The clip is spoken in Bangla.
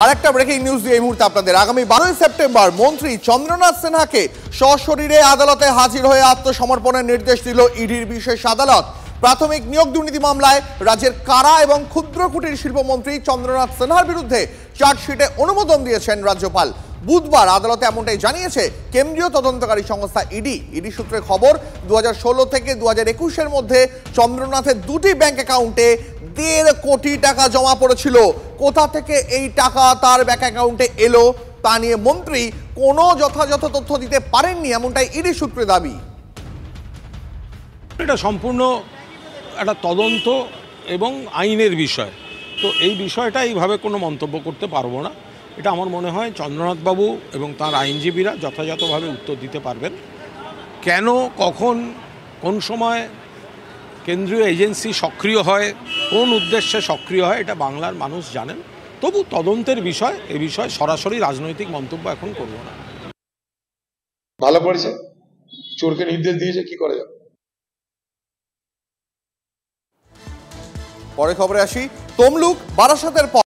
আরেকটা ব্রেকিং নিউজ দিয়ে এই মুহূর্তে আপনাদের আগামী 12 সেপ্টেম্বর মন্ত্রী চন্দ্রনাথ সিনহাকে সশরীরে আদালতে হাজির হয়ে আত্মসমর্পণের নির্দেশ দিল ইডির বিশেষ আদালত। প্রাথমিক নিয়োগ দুর্নীতি মামলায় রাজ্যের কারা এবং ক্ষুদ্র কুটির শিল্পমন্ত্রী চন্দ্রনাথ সিনহার বিরুদ্ধে চার্জশিটে অনুমোদন দিয়েছেন রাজ্যপাল। বুধবার আদালতে এমনটাই জানিয়েছে কেন্দ্রীয় তদন্তকারী সংস্থা ইডি সূত্রে খবর 2016 থেকে 2021-এর মধ্যে চন্দ্রনাথের দুটি ব্যাংক অ্যাকাউন্টে 1.5 কোটি টাকা জমা পড়েছিল। কোথা থেকে এই টাকা তার ব্যাংক অ্যাকাউন্টে এলো তা নিয়ে মন্ত্রী কোনো যথাযথ তথ্য দিতে পারেননি, এমনটাই ইডি সূত্রে দাবি। এটা সম্পূর্ণ একটা তদন্ত এবং আইনের বিষয়, তো এই বিষয়টা এইভাবে কোনো মন্তব্য করতে পারবো না। এটা আমার মনে হয় চন্দ্রনাথবাবু এবং তার আইনজীবীরা যথাযথভাবে উত্তর দিতে পারবেন। কেন, কখন, কোন সময় কেন্দ্রীয় এজেন্সি সক্রিয় হয়, কোন উদ্দেশ্যে সক্রিয় হয়, এটা বাংলার মানুষ জানেন। তবু তদন্তের বিষয়, এ বিষয়ে সরাসরি রাজনৈতিক মন্তব্য এখন করব না। ভালো করেছে, চোরকে নির্দেশ দিয়েছে, কি করে যাবে। পরে খবরে আসি, তমলুক বারাসাতের